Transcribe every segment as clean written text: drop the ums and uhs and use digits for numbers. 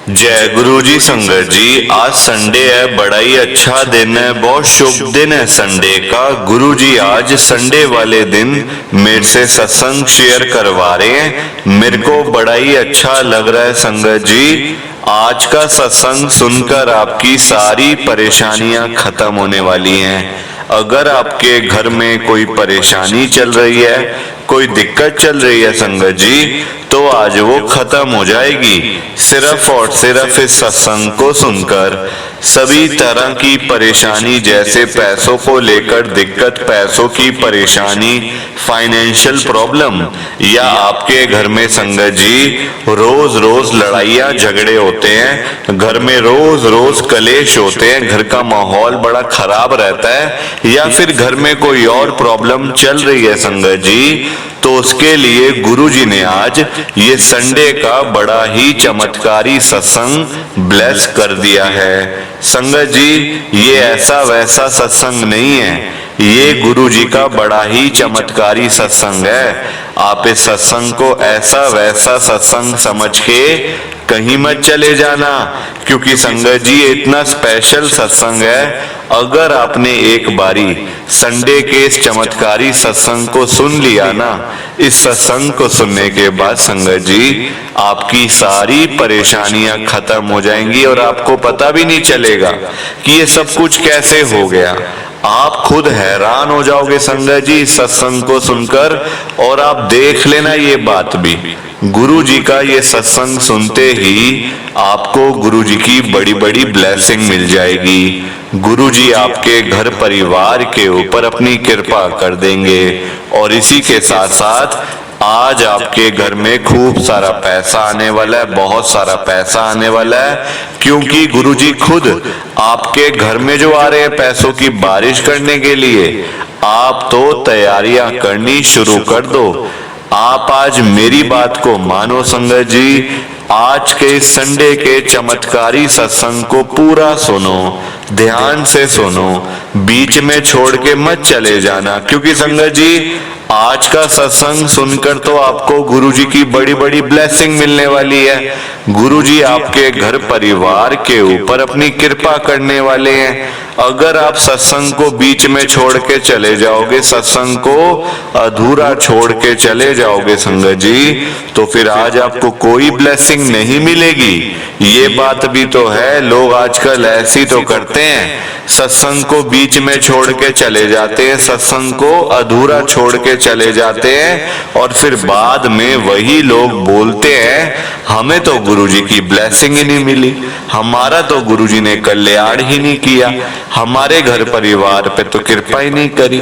जय गुरु जी। संगत जी, आज संडे है, बड़ा ही अच्छा दिन है, बहुत शुभ दिन है संडे का। गुरु जी आज संडे वाले दिन मेरे से सत्संग शेयर करवा रहे हैं। मेरे को बड़ा ही अच्छा लग रहा है संगत जी। आज का सत्संग सुनकर आपकी सारी परेशानियां खत्म होने वाली हैं। अगर आपके घर में कोई परेशानी चल रही है, कोई दिक्कत चल रही है संगत जी, तो आज वो खत्म हो जाएगी सिर्फ और सिर्फ इस सत्संग को सुनकर। सभी तरह की परेशानी, जैसे पैसों को लेकर दिक्कत, पैसों की परेशानी, फाइनेंशियल प्रॉब्लम, या आपके घर में संगत जी रोज रोज लड़ाइयाँ झगड़े होते हैं, घर में रोज रोज कलेश होते हैं, घर का माहौल बड़ा खराब रहता है, या फिर घर में कोई और प्रॉब्लम चल रही है संगत जी, तो उसके लिए गुरु जी ने आज ये संडे का बड़ा ही चमत्कारी सत्संग ब्लेस कर दिया है। संगत जी, ये ऐसा वैसा सत्संग नहीं है, ये गुरु जी का बड़ा ही चमत्कारी सत्संग है। आप इस सत्संग को ऐसा वैसा सत्संग समझ के कहीं मत चले जाना, क्योंकि संगत जी इतना स्पेशल सत्संग है। अगर आपने एक बारी संडे के इस चमत्कारी सत्संग को सुन लिया ना, इस सत्संग को सुनने के बाद संगत जी आपकी सारी परेशानियां खत्म हो जाएंगी और आपको पता भी नहीं चलेगा कि ये सब कुछ कैसे हो गया। आप खुद हैरान हो जाओगे संगत जी इस सत्संग को सुनकर। और आप देख लेना ये बात भी, गुरु जी का ये सत्संग सुनते ही आपको गुरु जी की बड़ी बड़ी ब्लेसिंग मिल जाएगी। गुरु जी आपके घर परिवार के ऊपर अपनी कृपा कर देंगे। और इसी के साथ साथ आज आपके घर में खूब सारा पैसा आने वाला है, बहुत सारा पैसा आने वाला है, क्योंकि गुरु जी खुद आपके घर में जो आ रहे हैं पैसों की बारिश करने के लिए। आप तो तैयारियां करनी शुरू कर दो। आप आज मेरी बात को मानो संगत जी, आज के संडे के चमत्कारी सत्संग को पूरा सुनो, ध्यान से सुनो, बीच में छोड़ के मत चले जाना, क्योंकि संगत जी आज का सत्संग सुनकर तो आपको गुरु जी की बड़ी बड़ी ब्लेसिंग मिलने वाली है। गुरु जी आपके घर परिवार के ऊपर अपनी कृपा करने वाले हैं। अगर आप सत्संग को बीच में छोड़ के चले जाओगे, सत्संग को अधूरा छोड़ के चले जाओगे संगत जी, तो फिर आज आपको कोई ब्लेसिंग नहीं मिलेगी। ये बात भी तो है, लोग आजकल ऐसी तो करते हैं, सत्संग को बीच में छोड़ के चले जाते हैं, सत्संग को अधूरा छोड़ के चले जाते हैं, और फिर बाद में वही लोग बोलते हैं हमें तो गुरुजी की ब्लेसिंग ही नहीं मिली, हमारा तो गुरुजी ने कल्याण ही नहीं किया, हमारे घर परिवार पे तो कृपा ही नहीं करी।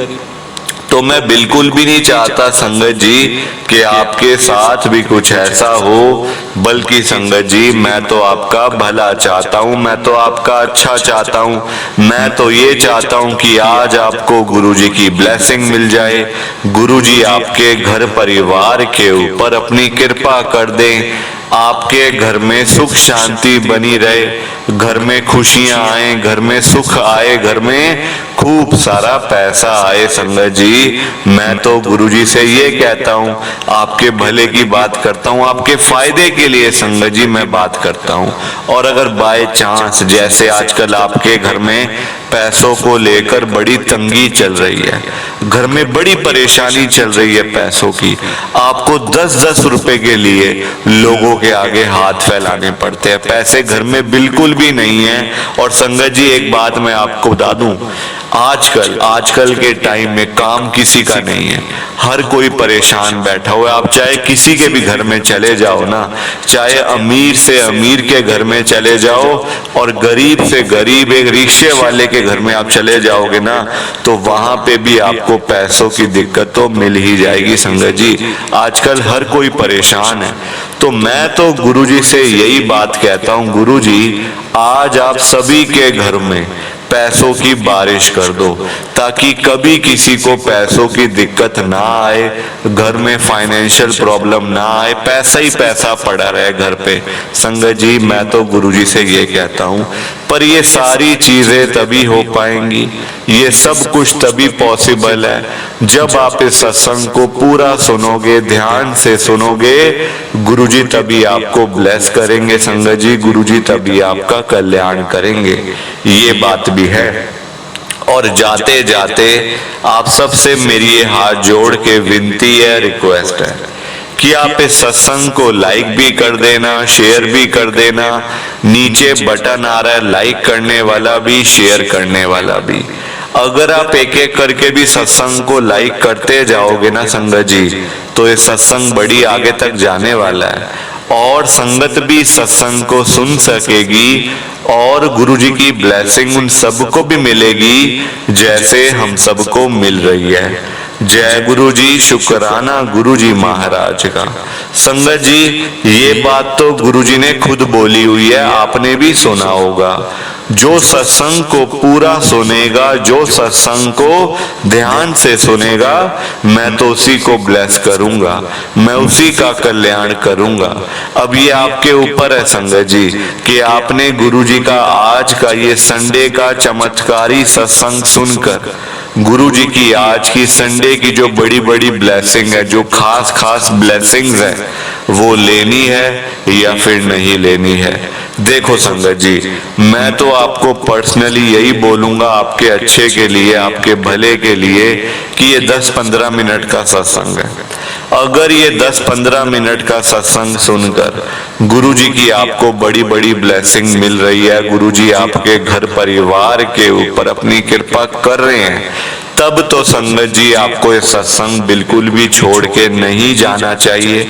तो मैं बिल्कुल भी नहीं चाहता संगत जी कि आपके साथ भी कुछ ऐसा हो, बल्कि संगत जी मैं तो आपका भला चाहता हूँ, मैं तो आपका अच्छा चाहता हूँ। मैं तो ये चाहता हूँ कि आज आपको गुरुजी की ब्लेसिंग मिल जाए, गुरुजी आपके घर परिवार के ऊपर अपनी कृपा कर दें, आपके घर में सुख शांति बनी रहे, घर में खुशियां आए, घर में सुख आए, घर में खूब सारा पैसा आए। संगत जी मैं तो गुरुजी से ये कहता हूँ, आपके भले की बात करता हूँ, आपके फायदे के लिए संगत जी मैं बात करता हूँ। और अगर बाय चांस जैसे आजकल आपके घर में पैसों को लेकर बड़ी तंगी चल रही है, घर में बड़ी परेशानी चल रही है पैसों की, आपको 10-10 रुपए के लिए लोगों के आगे हाथ फैलाने पड़ते हैं, पैसे घर में बिल्कुल भी नहीं है। और संगत जी एक बात मैं आपको बता दूं, आजकल के टाइम में काम किसी का नहीं है, हर कोई परेशान बैठा हुआ है। आप चाहे किसी के भी घर में चले जाओ ना, चाहे अमीर से अमीर के घर में चले जाओ और गरीब से गरीब एक रिक्शे वाले के घर में आप चले जाओगे ना, तो वहां पे भी आपको पैसों की दिक्कत तो मिल ही जाएगी। संगत जी आजकल हर कोई परेशान है। तो मैं तो गुरुजी से यही बात कहता हूँ, गुरुजी आज आप सभी के घर में पैसों की बारिश कर दो, ताकि कभी किसी को पैसों की दिक्कत ना आए, घर में फाइनेंशियल प्रॉब्लम ना आए, पैसा ही पैसा पड़ा रहे घर पे। संगत जी, मैं तो गुरुजी से ये कहता हूँ, पर ये सारी चीजें तभी हो पाएंगी, ये सब कुछ तभी पॉसिबल है जब आप इस सत्संग को पूरा सुनोगे, ध्यान से सुनोगे। गुरुजी तभी आपको ब्लेस करेंगे संगत जी, गुरुजी तभी आपका कल्याण करेंगे, ये बात भी है। और जाते जाते आप सबसे मेरी ये हाथ जोड़ के विनती है, रिक्वेस्ट है कि आप इस सत्संग को लाइक भी कर देना, शेयर भी कर देना। नीचे बटन आ रहा है लाइक करने वाला भी, शेयर करने वाला भी। अगर आप एक एक करके भी सत्संग को लाइक करते जाओगे ना संगत जी, तो ये सत्संग बड़ी आगे तक जाने वाला है, और संगत भी सत्संग को सुन सकेगी, और गुरुजी की ब्लेसिंग उन सबको भी मिलेगी जैसे हम सबको मिल रही है। जय गुरु जी, शुक्राना गुरु जी महाराज का। संगत जी, ये बात तो गुरु जी ने खुद बोली हुई है, आपने भी सुना होगा। जो सत्संग को पूरा सुनेगा, जो सत्संग को ध्यान से सुनेगा, मैं तो उसी को ब्लेस करूंगा, मैं उसी का कल्याण करूंगा। अब ये आपके ऊपर है संगत जी कि आपने गुरु जी का आज का ये संडे का चमत्कारी सत्संग सुनकर गुरु जी की आज की संडे की जो बड़ी बड़ी ब्लेसिंग है, जो खास खास ब्लेसिंग्स है, वो लेनी है या फिर नहीं लेनी है। देखो संगत जी, मैं तो आपको पर्सनली यही बोलूंगा आपके अच्छे के लिए, आपके भले के लिए, कि ये 10-15 मिनट का सत्संग है। अगर ये 10-15 मिनट का सत्संग सुनकर गुरु जी की आपको बड़ी बड़ी ब्लेसिंग मिल रही है, गुरु जी आपके घर परिवार के ऊपर अपनी कृपा कर रहे हैं, तब तो संगत जी आपको ये सत्संग बिल्कुल भी छोड़ के नहीं जाना चाहिए।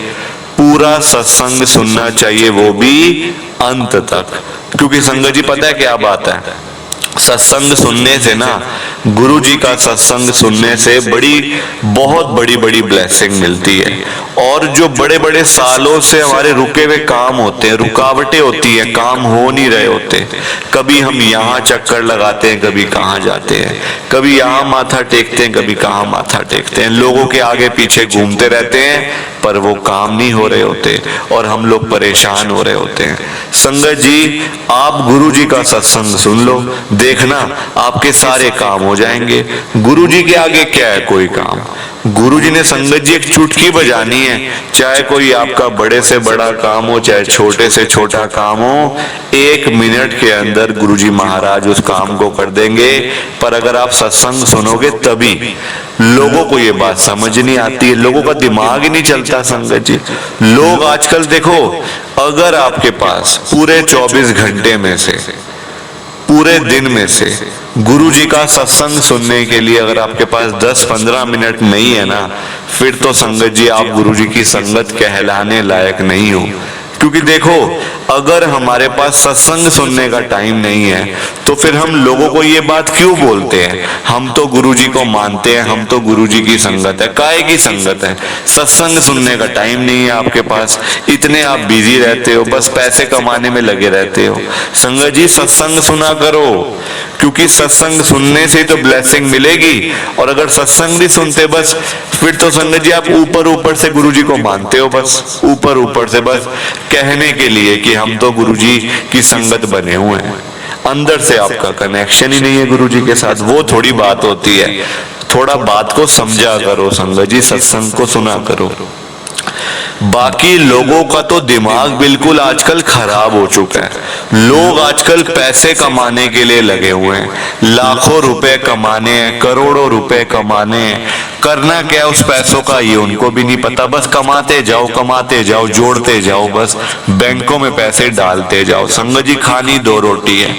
पूरा सत्संग सुनना चाहिए, वो भी अंत तक। क्योंकि संगत जी पता है क्या बात है, सत्संग सुनने से ना, गुरु जी का सत्संग सुनने से बहुत बड़ी बड़ी ब्लेसिंग मिलती है। और जो बड़े बड़े सालों से हमारे रुके हुए काम होते हैं, रुकावटें होती हैं, काम हो नहीं रहे होते, कभी हम यहाँ चक्कर लगाते हैं, कभी कहाँ जाते हैं, कभी यहाँ माथा टेकते हैं, कभी कहाँ माथा टेकते हैं, लोगों के आगे पीछे घूमते रहते हैं, पर वो काम नहीं हो रहे होते और हम लोग परेशान हो रहे होते हैं। संगत जी, आप गुरु जी का सत्संग सुन लो, देखना आपके सारे काम हो जाएंगे। गुरु जी के आगे क्या है कोई काम। गुरु जी ने संगत जी एक चुटकी बजानी है, चाहे कोई आपका बड़े से बड़ा काम हो, चाहे छोटे से छोटा काम हो, 1 मिनट के अंदर गुरु जी महाराज उस काम को कर देंगे। पर अगर आप सत्संग सुनोगे तभी। लोगों को ये बात समझ नहीं आती है, लोगों का दिमाग ही नहीं चलता संगत जी। लोग आजकल देखो, अगर आपके पास पूरे 24 घंटे में से, पूरे दिन में से गुरु जी का सत्संग सुनने के लिए अगर आपके पास 10-15 मिनट नहीं है ना, फिर तो संगत जी आप गुरु जी की संगत कहलाने लायक नहीं हो। क्योंकि देखो, अगर हमारे पास सत्संग सुनने का टाइम नहीं है, तो फिर हम लोगों को ये बात क्यों बोलते हैं, हम तो गुरु जी को मानते हैं, हम तो गुरु जी की संगत है। काहे की संगत है? सत्संग सुनने का टाइम नहीं है आपके पास, इतने आप बिजी रहते हो, बस पैसे कमाने में लगे रहते हो। संगत जी, सत्संग सुना करो, क्योंकि सत्संग सुनने से तो ब्लेसिंग मिलेगी। और अगर सत्संग भी सुनते बस, फिर तो संगत जी आप ऊपर ऊपर से गुरु जी को मानते हो, बस ऊपर ऊपर से, बस कहने के लिए कि हम तो गुरु जी की संगत बने हुए हैं। अंदर से आपका कनेक्शन ही नहीं है गुरु जी के साथ। वो थोड़ी बात होती है, थोड़ा बात को समझा करो संगत जी, सत्संग को सुना करो। बाकी लोगों का तो दिमाग बिल्कुल आजकल खराब हो चुका है। लोग आजकल पैसे कमाने के लिए लगे हुए हैं, लाखों रुपए कमाने हैं, करोड़ों रुपए कमाने हैं। करना क्या है उस पैसों का, ये उनको भी नहीं पता। बस कमाते जाओ, जोड़ते जाओ, बस बैंकों में पैसे डालते जाओ। संगत जी, खानी 2 रोटी है,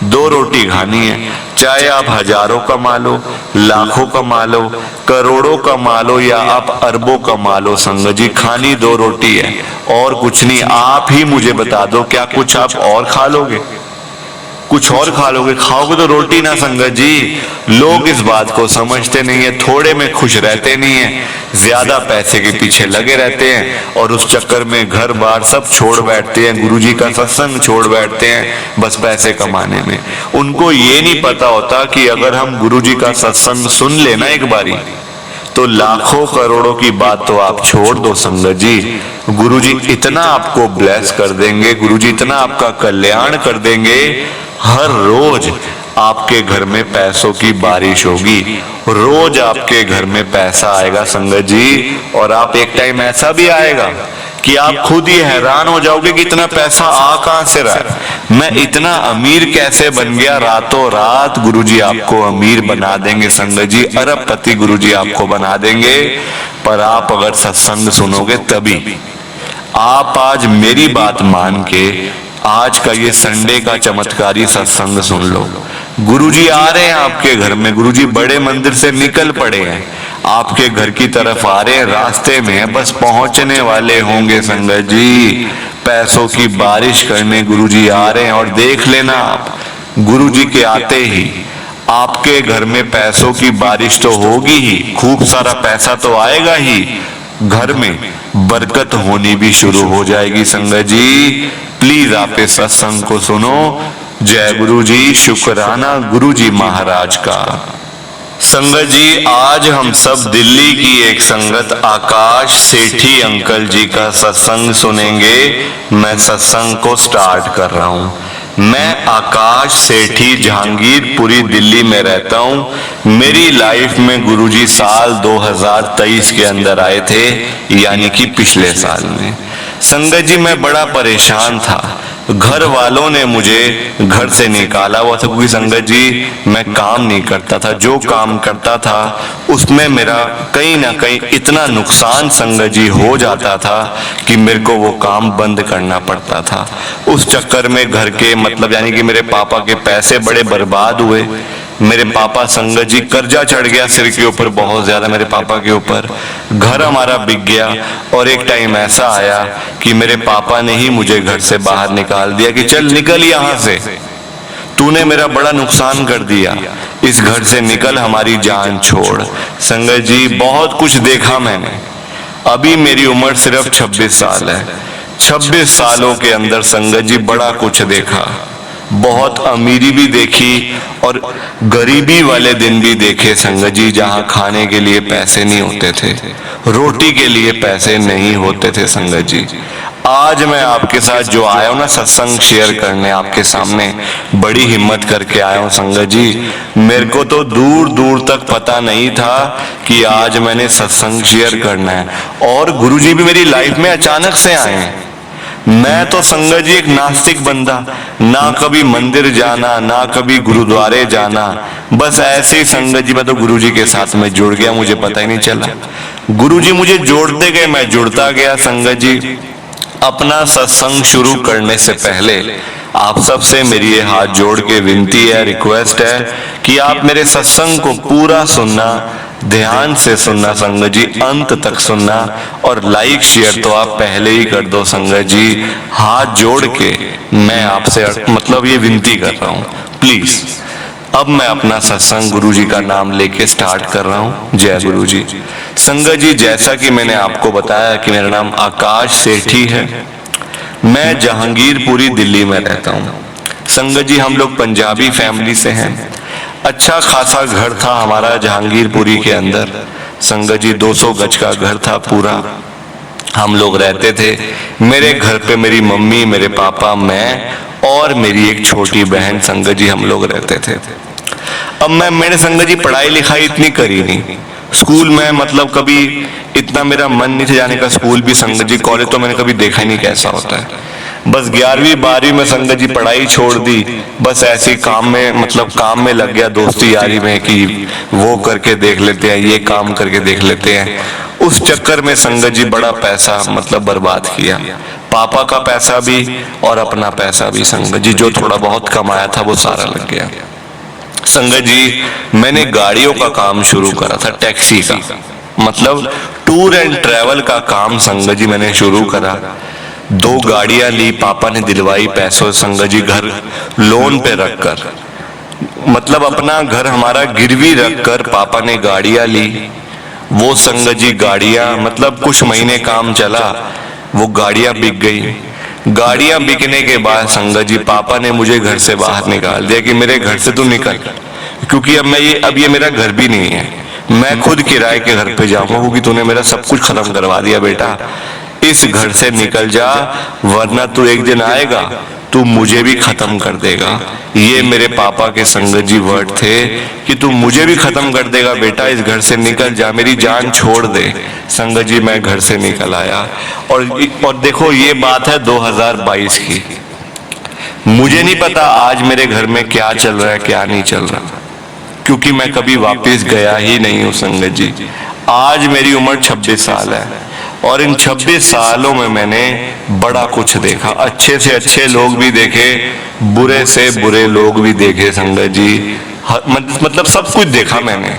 2 रोटी खानी है। चाहे आप हजारों कमा लो, लाखों कमा लो, करोड़ों कमा लो, या आप अरबों कमा लो, संगत जी खानी 2 रोटी है और कुछ नहीं। आप ही मुझे बता दो, क्या कुछ आप और खा लोगे? कुछ और खा लोगे, खाओगे तो रोटी ना संगत जी। लोग इस बात को समझते नहीं है, थोड़े में खुश रहते नहीं है, ज्यादा पैसे के पीछे लगे रहते हैं और उस चक्कर में घर बार सब छोड़ बैठते हैं, गुरुजी का सत्संग छोड़ बैठते हैं बस पैसे कमाने में। उनको ये नहीं पता होता कि अगर हम गुरुजी का सत्संग सुन लेना एक बारी तो लाखों करोड़ों की बात तो आप छोड़ दो संगत जी, गुरुजी इतना आपको ब्लेस कर देंगे, गुरुजी इतना आपका कल्याण कर देंगे, हर रोज आपके घर में पैसों की बारिश होगी, रोज आपके घर में पैसा आएगा संगत जी। और आप एक टाइम ऐसा भी आएगा कि आप खुद ही हैरान हो जाओगे कि इतना पैसा आ कहां से रहा है, मैं इतना अमीर कैसे बन गया। रातों रात गुरुजी आपको अमीर बना देंगे संगत जी, अरबपति गुरुजी आपको बना देंगे। पर आप अगर सत्संग सुनोगे तभी। आप आज मेरी बात मान के आज का ये संडे का चमत्कारी सत्संग सुन लो। गुरुजी आ रहे हैं आपके घर में, गुरुजी बड़े मंदिर से निकल पड़े हैं, आपके घर की तरफ आ रहे हैं, रास्ते में बस पहुंचने वाले होंगे संगत जी। पैसों की बारिश करने गुरुजी आ रहे हैं और देख लेना आप, गुरुजी के आते ही आपके घर में पैसों की बारिश तो होगी ही, खूब सारा पैसा तो आएगा ही, घर में बरकत होनी भी शुरू हो जाएगी संगत जी। प्लीज आप इस सत्संग को सुनो। जय गुरु जी, शुक्राना गुरु जी महाराज का। संगत जी, आज हम सब दिल्ली की एक संगत आकाश सेठी अंकल जी का सत्संग सुनेंगे। मैं सत्संग को स्टार्ट कर रहा हूँ। मैं आकाश सेठी जहांगीरपुरी दिल्ली में रहता हूँ। मेरी लाइफ में गुरुजी साल 2023 के अंदर आए थे, यानी कि पिछले साल में। संगत जी, मैं बड़ा परेशान था, घर वालों ने मुझे घर से निकाला हुआ था, क्योंकि संगत जी मैं काम नहीं करता था, जो काम करता था उसमें मेरा कहीं ना कहीं इतना नुकसान संगत जी हो जाता था कि मेरे को वो काम बंद करना पड़ता था। उस चक्कर में घर के मतलब यानी कि मेरे पापा के पैसे बड़े बर्बाद हुए। मेरे पापा संगत जी कर्जा चढ़ गया सिर के ऊपर, बहुत ज्यादा मेरे पापा के ऊपर। घर हमारा बिक गया और एक टाइम ऐसा आया कि मेरे पापा ने ही मुझे घर से बाहर निकाल दिया कि चल निकल यहाँ से, तूने मेरा बड़ा नुकसान कर दिया, इस घर से निकल, हमारी जान छोड़। संगत जी, बहुत कुछ देखा मैंने। अभी मेरी उम्र सिर्फ 26 साल है। 26 सालों के अंदर संगत जी बड़ा कुछ देखा, बहुत अमीरी भी देखी और गरीबी वाले दिन भी देखे संगत जी, जहाँ खाने के लिए पैसे नहीं होते थे, रोटी के लिए पैसे नहीं होते थे संगत जी। आज मैं आपके साथ जो आया हूँ ना सत्संग शेयर करने आपके सामने, बड़ी हिम्मत करके आया हूँ संगत जी। मेरे को तो दूर दूर तक पता नहीं था कि आज मैंने सत्संग शेयर करना है, और गुरुजी भी मेरी लाइफ में अचानक से आए हैं। मैं तो संगत जी एक नास्तिक बंदा, ना कभी मंदिर जाना, ना कभी गुरुद्वारे जाना, बस ऐसे ही संगत जी मैं तो गुरुजी के साथ में जुड़ गया, मुझे पता ही नहीं चला। गुरुजी मुझे जोड़ते गए, मैं जुड़ता गया संगत जी। अपना सत्संग शुरू करने से पहले आप सबसे मेरी ये हाथ जोड़ के विनती है, रिक्वेस्ट है कि आप मेरे सत्संग को पूरा सुनना, ध्यान से सुनना संगत जी, अंत तक सुनना, और लाइक शेयर तो आप पहले ही कर दो संगत जी। हाथ जोड़ के मैं आपसे मतलब ये विनती कर रहा हूँ, प्लीज। अब मैं अपना सत्संग गुरु जी का नाम लेके स्टार्ट कर रहा हूँ। जय गुरु जी। संगत जी, जैसा कि मैंने आपको बताया कि मेरा नाम आकाश सेठी है, मैं जहांगीरपुरी दिल्ली में रहता हूँ। संगत जी, हम लोग पंजाबी फैमिली से हैं। अच्छा खासा घर था हमारा जहांगीरपुरी के अंदर संगत जी, 200 गज का घर था पूरा, हम लोग रहते थे। मेरे घर पे मेरी मम्मी, मेरे पापा, मैं और मेरी एक छोटी बहन संगत जी, हम लोग रहते थे। अब मैंने संगत जी पढ़ाई लिखाई इतनी करी नहीं, स्कूल में मतलब कभी इतना मेरा मन नहीं था जाने का, स्कूल भी संगत जी, कॉलेज तो मैंने कभी देखा ही नहीं कैसा होता है। बस 11वीं 12वीं में संगत जी पढ़ाई छोड़ दी, बस ऐसे काम में मतलब काम में लग गया, दोस्ती यारी में कि वो करके देख लेते हैं, ये काम करके देख लेते हैं। उस चक्कर में संगत जी बड़ा पैसा मतलब बर्बाद किया, पापा का पैसा भी और अपना पैसा भी संगत जी, जो थोड़ा बहुत कमाया था वो सारा लग गया। संगत जी, मैंने गाड़ियों का काम शुरू करा था, टैक्सी का मतलब टूर एंड ट्रैवल का काम संगत जी मैंने शुरू करा। 2 गाड़ियां ली, पापा ने दिलवाई पैसों संगत जी, घर लोन पे रखकर, मतलब अपना घर हमारा गिरवी रखकर पापा ने गाड़ियां ली। वो संगत जी गाड़ियां, मतलब कुछ महीने काम चला, वो गाड़ियां बिक गई। गाड़ियां बिकने के बाद संगत जी पापा ने मुझे घर से बाहर निकाल दिया कि मेरे घर से तू निकल, क्योंकि अब ये मेरा घर भी नहीं है, मैं खुद किराए के घर पे जाऊंगा, क्योंकि तूने मेरा सब कुछ खत्म करवा दिया बेटा, इस घर से निकल जा, वरना तू एक दिन आएगा तू मुझे भी खत्म कर देगा। ये मेरे पापा के संगत जी वर्ड थे कि तू मुझे भी खत्म कर देगा बेटा, इस घर से निकल जा, मेरी जान छोड़ दे। संगत जी मैं घर से निकल आया, और देखो ये बात है 2022 की। मुझे नहीं पता आज मेरे घर में क्या चल रहा है क्या नहीं चल रहा, क्योंकि मैं कभी वापस गया ही नहीं हूँ संगत जी। आज मेरी उम्र 26 साल है, और इन 26 सालों में मैंने बड़ा कुछ देखा, अच्छे से अच्छे लोग भी देखे, बुरे से बुरे लोग भी देखे संगत जी, मतलब सब कुछ देखा मैंने।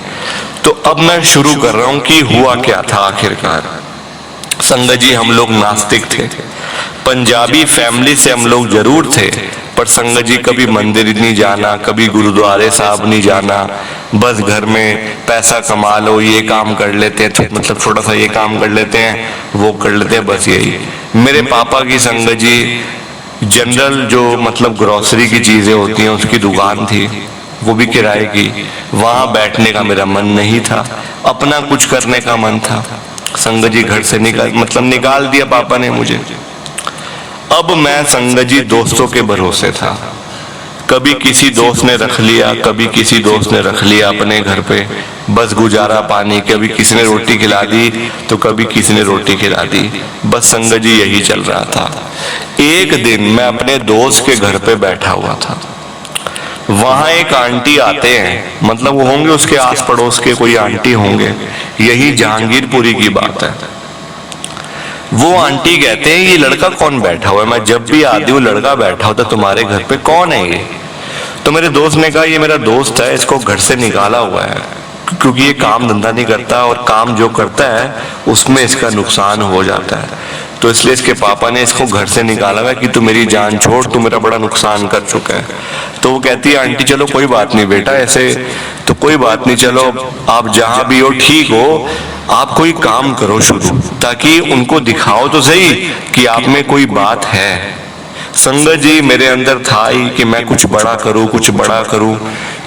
तो अब मैं शुरू कर रहा हूं कि हुआ क्या था आखिरकार। संगत जी हम लोग नास्तिक थे, पंजाबी फैमिली से हम लोग जरूर थे, पर संगत जी कभी मंदिर नहीं जाना, कभी गुरुद्वारे साहब नहीं जाना, बस घर में पैसा कमा लो, ये काम कर लेते हैं, मतलब थोड़ा सा ये काम कर लेते हैं, वो कर लेते हैं, बस यही। मेरे पापा की संगत जी जनरल जो मतलब ग्रोसरी की चीजें होती हैं उसकी दुकान थी, वो भी किराए की। वहां बैठने का मेरा मन नहीं था, अपना कुछ करने का मन था। संगत जी घर से निकाल दिया पापा ने मुझे। अब मैं संगत जी दोस्तों के भरोसे था, कभी किसी दोस्त ने रख लिया, कभी किसी दोस्त ने रख लिया अपने घर पे, बस गुजारा पानी, कभी किसी ने रोटी खिला दी तो कभी किसी ने रोटी खिला दी, बस संगत जी यही चल रहा था। एक दिन मैं अपने दोस्त के घर पे बैठा हुआ था, वहां एक आंटी आते हैं, मतलब वो होंगे उसके आस पड़ोस के कोई आंटी होंगे, यही जहांगीरपुरी की बात है। वो आंटी कहते हैं ये लड़का कौन बैठा हुआ है, मैं जब भी आती हूँ लड़का बैठा होता तुम्हारे घर पे, कौन है ये? तो मेरे दोस्त ने कहा ये मेरा दोस्त है, इसको घर से निकाला हुआ है, क्योंकि ये काम धंधा नहीं करता, और काम जो करता है उसमें इसका नुकसान हो जाता है, तो इसलिए इसके पापा ने इसको घर से निकाला हुआ कि तू मेरी जान छोड़, तू मेरा बड़ा नुकसान कर चुका है। तो वो कहती है आंटी चलो कोई बात नहीं बेटा, ऐसे तो कोई बात नहीं, चलो आप जहां भी हो ठीक हो, आप कोई काम करो शुरू, ताकि उनको दिखाओ तो सही कि आप में कोई बात है। संगत जी मेरे अंदर था ही कि मैं कुछ बड़ा करूं, कुछ बड़ा करूं,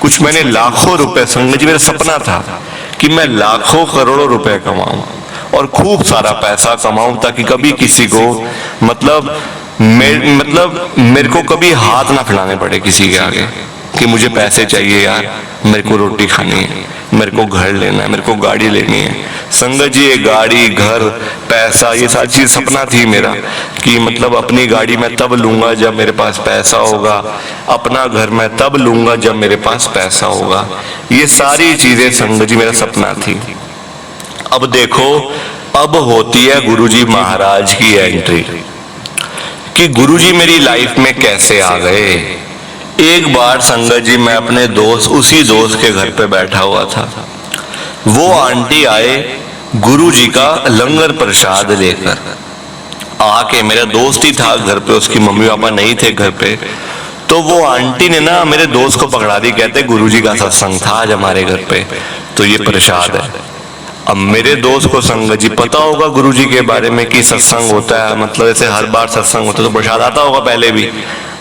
कुछ मैंने लाखों रुपए, संगत जी मेरा सपना था कि मैं लाखों करोड़ों रुपए कमाऊं और खूब सारा पैसा कमाऊं, ताकि कभी किसी को मतलब मेरे को कभी हाथ ना फैलाने पड़े किसी के आगे कि मुझे पैसे चाहिए यार, मेरे को रोटी खानी है, मेरे को घर लेना है, मेरे को गाड़ी लेनी है। संगत जी ये गाड़ी, घर, पैसा, ये सारी चीज सपना थी मेरा कि मतलब अपनी गाड़ी मैं तब लूंगा जब मेरे पास पैसा होगा, अपना घर मैं तब लूंगा जब मेरे पास पैसा होगा। ये सारी चीजें संगत जी मेरा सपना थी। अब देखो अब होती है गुरुजी महाराज की एंट्री कि गुरुजी मेरी लाइफ में कैसे आ गए। एक बार संगत जी मैं अपने दोस्त, उसी दोस्त के घर पे बैठा हुआ था, वो आंटी आए गुरुजी का लंगर प्रसाद लेकर आके, मेरा दोस्त ही था घर पे, उसकी मम्मी पापा नहीं थे घर पे, तो वो आंटी ने ना मेरे दोस्त को पकड़ा दी, कहते गुरुजी का सत्संग था आज हमारे घर पे, तो ये प्रसाद है। अब मेरे दोस्त को संगत जी पता होगा गुरुजी के बारे में कि सत्संग होता है, मतलब ऐसे हर बार सत्संग होता है तो प्रसाद आता होगा पहले भी।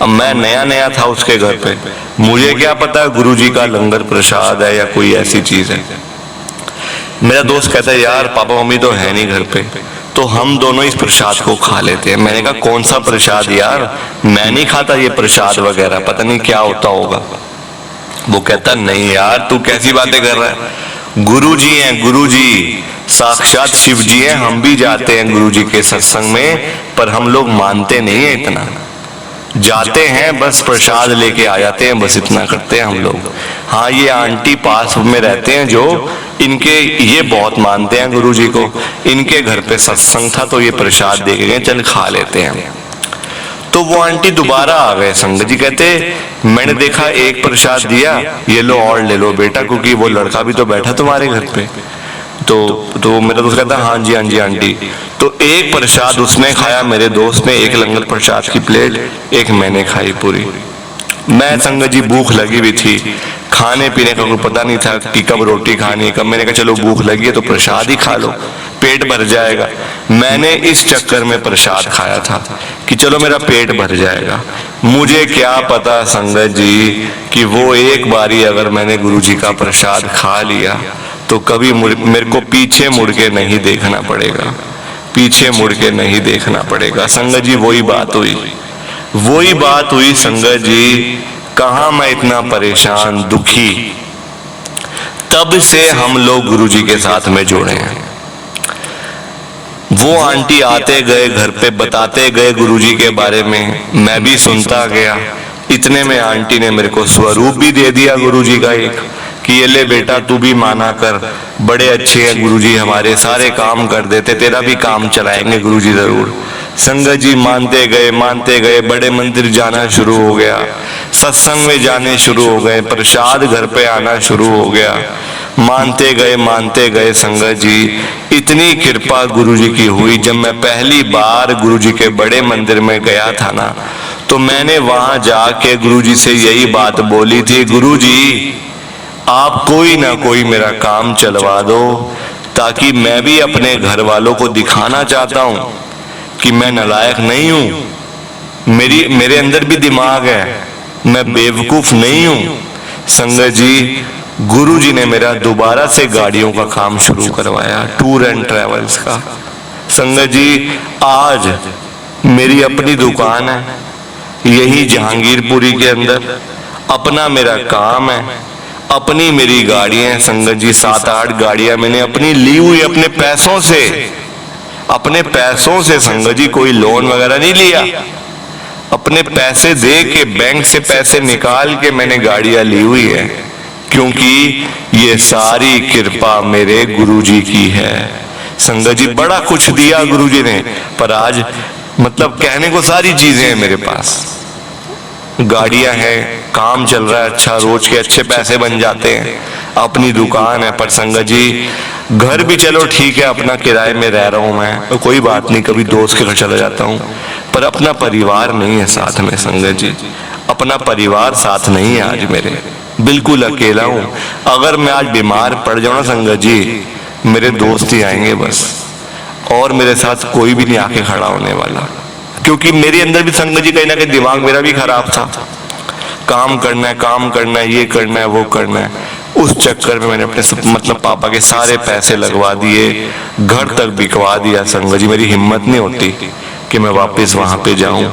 अब मैं नया नया था उसके घर पे, मुझे क्या पता गुरुजी का लंगर प्रसाद है या कोई ऐसी चीज है। मेरा दोस्त कहता है यार पापा मम्मी तो है नहीं घर पे, तो हम दोनों इस प्रसाद को खा लेते हैं। मैंने कहा कौन सा प्रसाद यार, मैं नहीं खाता ये प्रसाद वगैरह, पता नहीं क्या होता होगा। वो कहता नहीं यार तू कैसी बातें कर रहा है, गुरुजी हैं गुरुजी, साक्षात शिव जी हैं, हम भी जाते हैं गुरुजी के सत्संग में, पर हम लोग मानते नहीं है इतना, जाते हैं बस प्रसाद लेके आ जाते हैं, बस इतना करते हैं हम लोग। हाँ ये आंटी पास में रहते हैं जो इनके, ये बहुत मानते हैं गुरुजी को, इनके घर पे सत्संग था तो ये प्रसाद दे के गए, चल खा लेते हैं। तो वो आंटी दोबारा आ गए संगत जी, कहते मैंने देखा एक प्रसाद दिया, ये लो और ले लो बेटा, क्योंकि वो लड़का भी तो बैठा तुम्हारे घर पे। तो मेरा दोस्त कहता हाँ जी आंटी। तो एक प्रसाद उसने खाया मेरे दोस्त ने, एक लंगर प्रसाद की प्लेट, एक मैंने खाई पूरी। मैं संगत जी भूख लगी हुई थी, खाने पीने का कोई पता नहीं था कि कब रोटी खानी है कब। मैंने कहा चलो भूख लगी है तो प्रसाद ही खा लो, पेट भर जाएगा। मैंने इस चक्कर में प्रसाद खाया था कि चलो मेरा पेट भर जाएगा। मुझे क्या पता संगत जी कि वो एक बारी अगर मैंने गुरु जी का प्रसाद खा लिया तो कभी मेरे को पीछे मुड़ के नहीं देखना पड़ेगा, पीछे मुड़ के नहीं देखना पड़ेगा। संगत जी वही बात हुई संगत जी। कहाँ मैं इतना परेशान दुखी, तब से हम लोग गुरु जी के साथ में जुड़े हैं। वो आंटी आते गए घर पे, बताते गए गुरु जी के बारे में, मैं भी सुनता गया। इतने में आंटी ने मेरे को स्वरूप भी दे दिया गुरु जी का एक, कि ये ले बेटा तू भी माना कर, बड़े अच्छे हैं गुरु जी, हमारे सारे काम कर देते, तेरा भी काम चलाएंगे गुरु जी जरूर। संगत जी मानते गए, बड़े मंदिर जाना शुरू हो गया, सत्संग में जाने शुरू हो गए, प्रसाद घर पे आना शुरू हो गया। मानते गए संगत जी। इतनी कृपा गुरु जी की हुई, जब मैं पहली बार गुरु जी के बड़े मंदिर में गया था ना, तो मैंने वहां जाके गुरु जी से यही बात बोली थी, गुरु जी आप कोई ना कोई मेरा काम चलवा दो, ताकि मैं भी अपने घर वालों को दिखाना चाहता हूं कि मैं नालायक नहीं हूं, मेरे अंदर भी दिमाग है, मैं बेवकूफ नहीं हूं। संगत जी गुरु जी ने मेरा दोबारा से गाड़ियों का काम शुरू करवाया, टूर एंड ट्रेवल्स का। संगत जी आज मेरी अपनी दुकान है यही जहांगीरपुरी के अंदर, अपना मेरा काम है, अपनी मेरी गाड़ियां हैं संगत जी, 7-8 गाड़ियां मैंने अपनी ली हुई, अपने पैसों से संगत जी, कोई लोन वगैरह नहीं लिया, अपने पैसे दे के, बैंक से पैसे निकाल के मैंने गाड़ियां ली हुई है, क्योंकि ये सारी कृपा मेरे गुरु जी की है। संगत जी बड़ा कुछ दिया गुरु जी ने, पर आज मतलब कहने को सारी चीजें हैं मेरे पास, गाड़ियां हैं, काम चल रहा है अच्छा, रोज के अच्छे पैसे बन जाते हैं, अपनी दुकान है। पर संगत जी घर भी चलो ठीक है, अपना किराए में रह रहा हूं मैं, तो कोई बात नहीं, कभी दोस्त के घर चला जाता हूं, पर अपना परिवार नहीं है साथ में संगत जी, अपना परिवार साथ नहीं है आज मेरे, बिल्कुल अकेला हूं। अगर मैं आज बीमार पड़ जाऊं ना संगत जी, मेरे दोस्त ही आएंगे बस, और मेरे साथ कोई भी नहीं आके खड़ा होने वाला, क्योंकि मेरे अंदर भी संगत जी कहीं ना कहीं दिमाग मेरा भी खराब था, काम करना है, ये करना है, वो करना है। उस चक्कर में मैंने अपने मतलब पापा के सारे पैसे लगवा दिए, घर तक बिकवा दिया संगत जी। मेरी हिम्मत नहीं होती कि मैं वापस वहां पे जाऊं।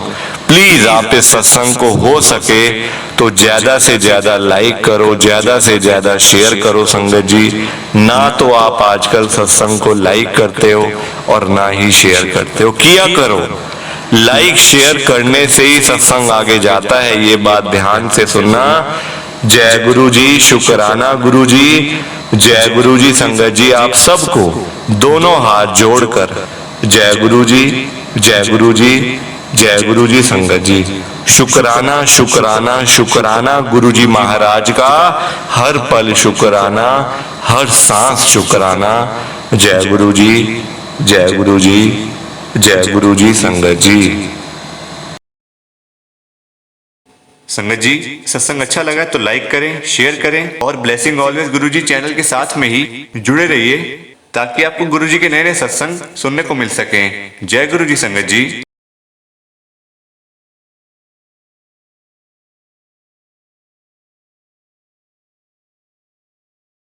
प्लीज आप इस सत्संग को हो सके तो ज्यादा से ज्यादा लाइक करो, ज्यादा से ज्यादा शेयर करो संगत जी। ना तो आप आजकल सत्संग को लाइक करते हो और ना ही शेयर करते हो, किया करो। लाइक शेयर करने से ही सत्संग आगे जाता है, ये बात ध्यान से सुनना। जय गुरु जी, शुक्राना गुरु जी, जय गुरु जी। संगत जी आप सबको दोनों हाथ जोड़कर जय गुरु जी, जय गुरु जी, जय गुरु जी। संगत जी शुक्राना शुक्राना शुक्राना गुरु जी महाराज का, हर पल शुक्राना, हर सांस शुक्राना। जय गुरु जी, जय गुरु जी, जय गुरु जी। संगत जी संगत जी सत्संग अच्छा लगा तो लाइक करें, शेयर करें और ब्लेसिंग ऑलवेज गुरुजी चैनल के साथ में ही जुड़े रहिए, ताकि आपको गुरुजी के नए नए सत्संग सुनने को मिल सकें। जय गुरु जी संगत जी।